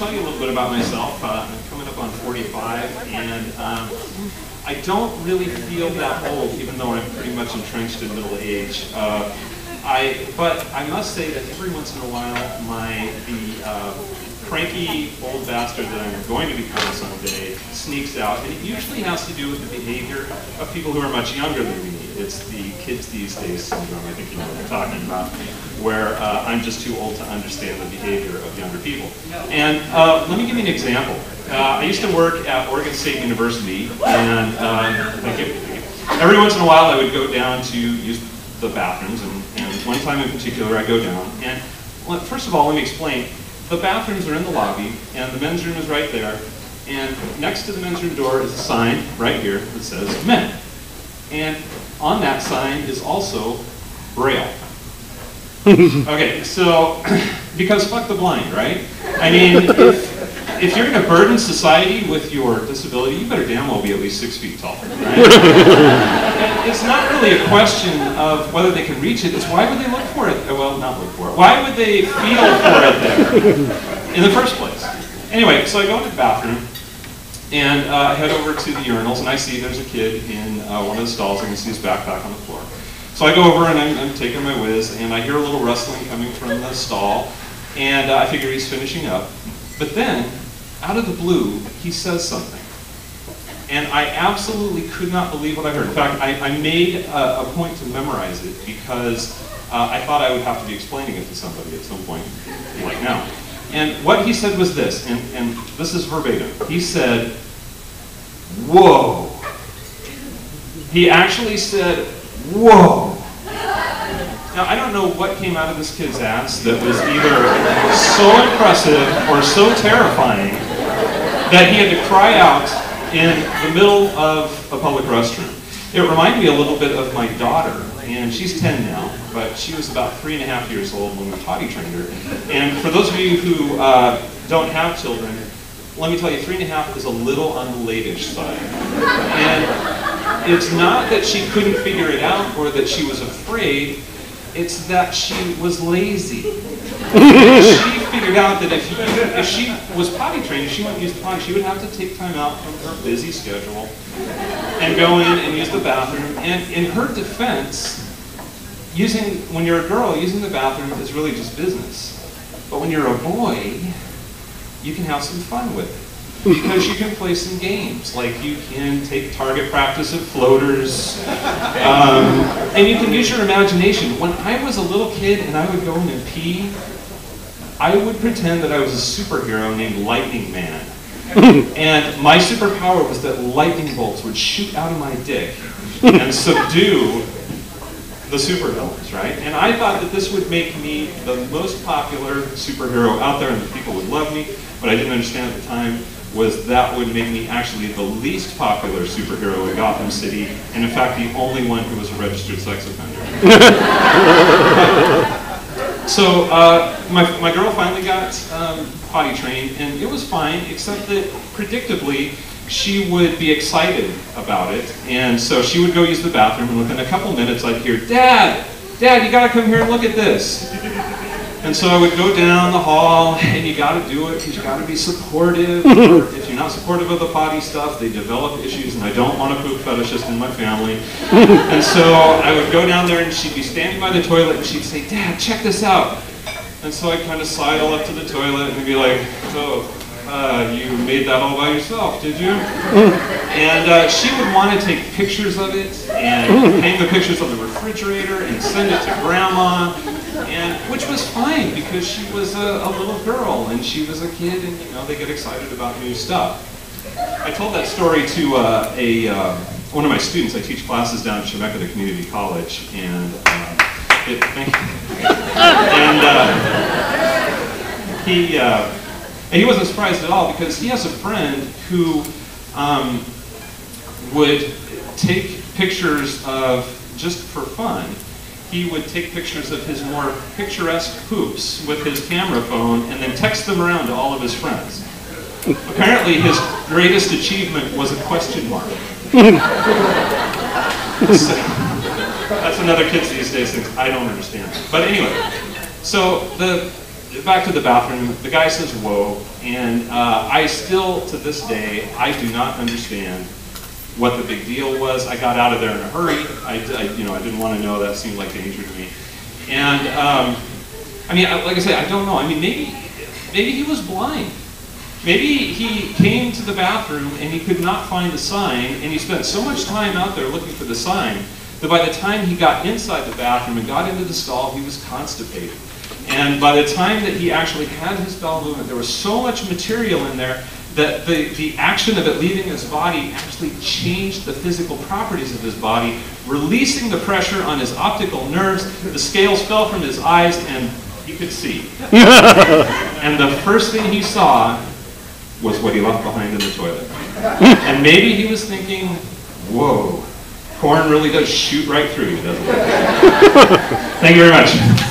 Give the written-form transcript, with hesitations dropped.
tell you a little bit about myself. I'm coming up on 45, and I don't really feel that old, even though I'm pretty much entrenched in middle age. But I must say that every once in a while, the cranky old bastard that I'm going to become someday sneaks out, and it usually has to do with the behavior of people who are much younger than me. It's the kids these days syndrome, I think you know what I'm talking about, where I'm just too old to understand the behavior of younger people. And let me give you an example. I used to work at Oregon State University, and every once in a while I would go down to use the bathrooms, and one time in particular I go down, and first of all let me explain. The bathrooms are in the lobby, and the men's room is right there, and next to the men's room door is a sign right here that says men. And on that sign is also Braille. Okay, so, because fuck the blind, right? I mean, if you're going to burden society with your disability, you better damn well be at least 6 feet tall, right? It's not really a question of whether they can reach it, it's why would they look for it? Well, not look for it. Why would they feel for it there in the first place? Anyway, so I go into the bathroom, and I head over to the urinals, and I see there's a kid in one of the stalls. I can see his backpack on the floor. So I go over, and I'm taking my whiz, and I hear a little rustling coming from the stall, and I figure he's finishing up. But then, out of the blue, he says something. And I absolutely could not believe what I heard. In fact, I made a point to memorize it because I thought I would have to be explaining it to somebody at some point, like now. And what he said was this, and this is verbatim. He said, "Whoa." He actually said, "Whoa." Now, I don't know what came out of this kid's ass that was either so impressive or so terrifying that he had to cry out in the middle of a public restroom. It reminded me a little bit of my daughter, and she's 10 now, but she was about 3.5 years old when we potty trained her. And for those of you who don't have children, let me tell you, 3.5 is a little on the late-ish side. And it's not that she couldn't figure it out or that she was afraid, it's that she was lazy. She figured out that if she was potty trained, if she went to use the potty, she would have to take time out from her busy schedule and go in and use the bathroom. And in her defense, when you're a girl, using the bathroom is really just business. But when you're a boy, you can have some fun with it. Because you can play some games, like you can take target practice at floaters, and you can use your imagination. When I was a little kid and I would go in and pee, I would pretend that I was a superhero named Lightning Man. And my superpower was that lightning bolts would shoot out of my dick and subdue the supervillains, right? And I thought that this would make me the most popular superhero out there and that people would love me. What I didn't understand at the time was that would make me actually the least popular superhero in Gotham City, and in fact the only one who was a registered sex offender. So my girl finally got potty trained, and it was fine, except that predictably she would be excited about it, and so she would go use the bathroom, and within a couple minutes I'd hear, Dad, you gotta come here and look at this. And so I would go down the hall, and you gotta do it because you gotta be supportive. If you're not supportive of the potty stuff, they develop issues, and I don't want a poop fetishist in my family. And so I would go down there, and she'd be standing by the toilet, and she'd say, Dad, check this out. And so I'd kind of sidle up to the toilet and be like, so, you made that all by yourself, did you? And she would want to take pictures of it, and hang the pictures on the refrigerator, and send it to Grandma. And which was fine because she was a little girl and she was a kid, and they get excited about new stuff. I told that story to one of my students. I teach classes down at Chemeketa Community College, and he wasn't surprised at all because he has a friend who would take pictures of, just for fun, he would take pictures of his more picturesque poops with his camera phone and then text them around to all of his friends. Apparently his greatest achievement was a question mark. So, that's another kids these days things I don't understand. But anyway, so back to the bathroom, the guy says, whoa, and I still, to this day, I do not understand what the big deal was. I got out of there in a hurry. I didn't want to know. That seemed like danger to me. And, I mean, like I say, I don't know. I mean, maybe he was blind. Maybe he came to the bathroom and he could not find the sign, and he spent so much time out there looking for the sign that by the time he got inside the bathroom and got into the stall, he was constipated. And by the time that he actually had his bowel movement, there was so much material in there that the action of it leaving his body actually changed the physical properties of his body, releasing the pressure on his optical nerves. The scales fell from his eyes and he could see. And the first thing he saw was what he left behind in the toilet. And maybe he was thinking, whoa, corn really does shoot right through you, doesn't it? Thank you very much.